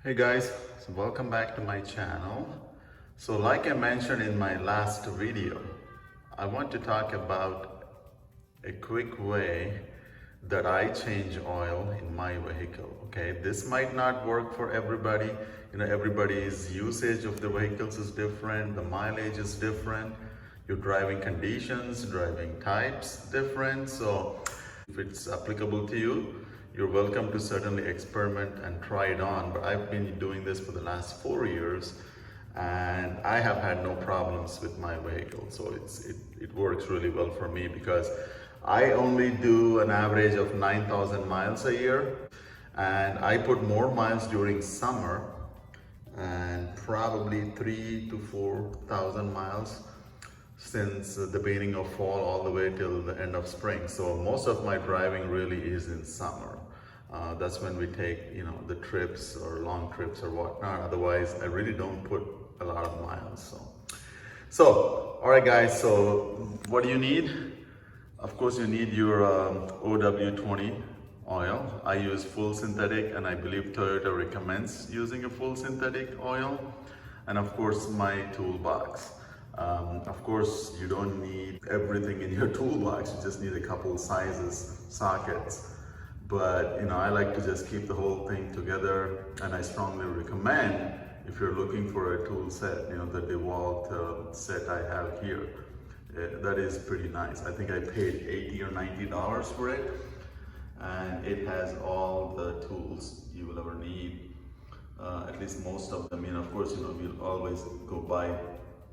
Hey guys, so welcome back to my channel. So like I mentioned in my last video, I want to talk about a quick way that I change oil in my vehicle. Okay, this might not work for everybody. Everybody's usage of the vehicles is different, the mileage is different, your driving conditions, driving types different. So if it's applicable to you, you're welcome to certainly experiment and try it on. But I've been doing this for the last 4 years and I have had no problems with my vehicle. So it works really well for me because I only do an average of 9,000 miles a year, and I put more miles during summer and probably 3 to 4,000 miles since the beginning of fall all the way till the end of spring. So most of my driving really is in summer. That's when we take, the trips or long trips or whatnot. Otherwise, I really don't put a lot of miles. So all right, guys. So what do you need? Of course, you need your OW20 oil. I use full synthetic, and I believe Toyota recommends using a full synthetic oil. And of course, my toolbox. Of course, you don't need everything in your toolbox. You just need a couple sizes, sockets. But I like to just keep the whole thing together, and I strongly recommend if you're looking for a tool set, the DeWalt set I have here. That is pretty nice. I think I paid $80 or $90 for it, and it has all the tools you will ever need. At least most of them. Of course, we'll always go buy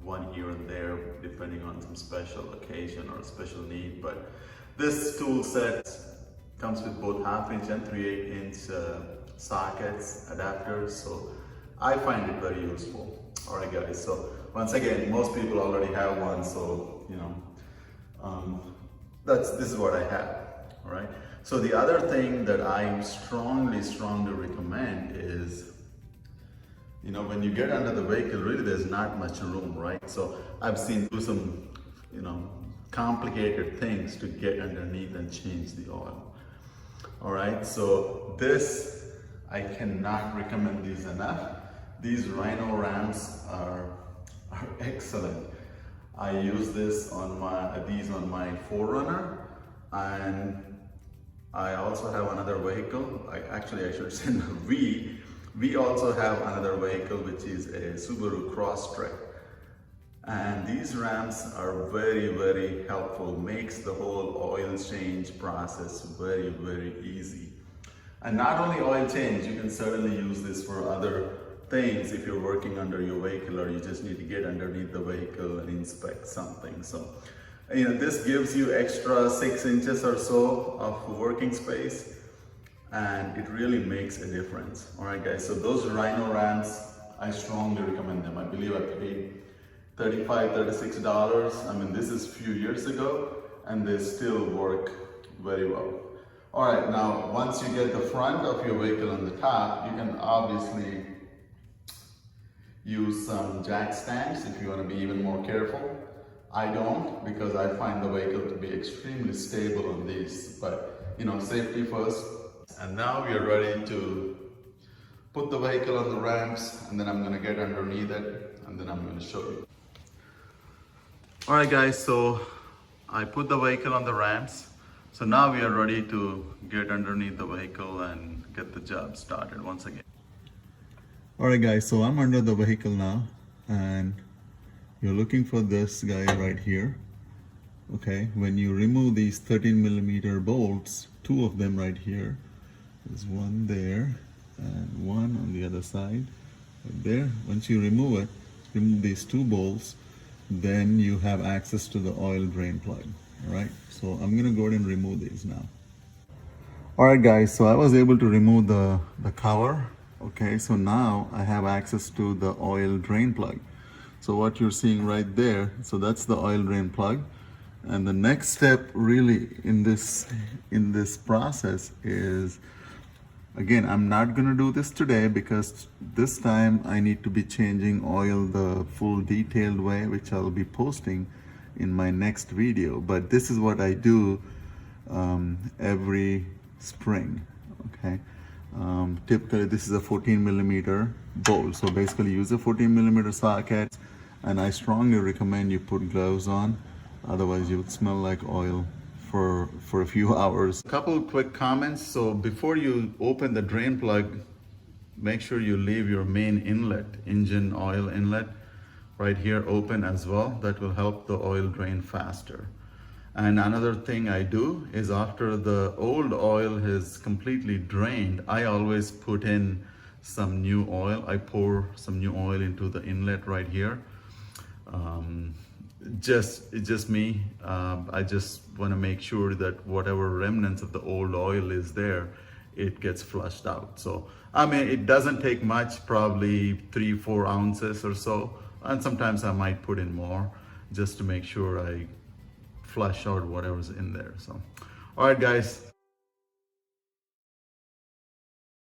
one here and there depending on some special occasion or special need. But this tool set comes with both 1/2 inch and 3/8 inch sockets, adapters. So I find it very useful. All right, guys. So once again, most people already have one. So this is what I have. All right. So the other thing that I strongly recommend is, when you get under the vehicle, really there's not much room, right? So I've seen do some, complicated things to get underneath and change the oil. All right. So I cannot recommend these enough. These Rhino ramps are excellent. I use these on my 4Runner, and I also have another vehicle. I should say we also have another vehicle, which is a Subaru Crosstrek. And these ramps are very helpful. Makes the whole oil change process very easy. And not only oil change, you can certainly use this for other things if you're working under your vehicle, or you just need to get underneath the vehicle and inspect something. So this gives you extra 6 inches or so of working space, and it really makes a difference. All right, guys. So those Rhino ramps, I strongly recommend them. I believe I paid $35, $36. This is a few years ago, and they still work very well. All right, now once you get the front of your vehicle on the top, you can obviously use some jack stands if you want to be even more careful. I don't, because I find the vehicle to be extremely stable on these, but safety first. And now we are ready to put the vehicle on the ramps, and then I'm going to get underneath it, and then I'm going to show you. All right, guys, so I put the vehicle on the ramps. So now we are ready to get underneath the vehicle and get the job started once again. All right, guys, so I'm under the vehicle now, and you're looking for this guy right here. Okay, when you remove these 13mm bolts, 2 of them right here, there's one there and one on the other side right there. Once you remove these 2 bolts, then you have access to the oil drain plug. All right, so I'm gonna go ahead and remove these now. All right, guys, so I was able to remove the cover. Okay, so now I have access to the oil drain plug. So what you're seeing right there, so that's the oil drain plug. And the next step really in this process is, again, I'm not going to do this today because this time I need to be changing oil the full detailed way, which I'll be posting in my next video. But this is what I do every spring. Okay, Typically this is a 14 millimeter bowl, so basically use a 14 millimeter socket, and I strongly recommend you put gloves on, otherwise you would smell like oil for a few hours. A couple quick comments. So before you open the drain plug, make sure you leave your main inlet, engine oil inlet, right here open as well. That will help the oil drain faster. And another thing I do is after the old oil is completely drained, I always put in some new oil. I pour some new oil into the inlet right here. It's just me. I just want to make sure that whatever remnants of the old oil is there, it gets flushed out. So, I mean, it doesn't take much, probably 3-4 ounces or so. And sometimes I might put in more just to make sure I flush out whatever's in there. So, all right, guys.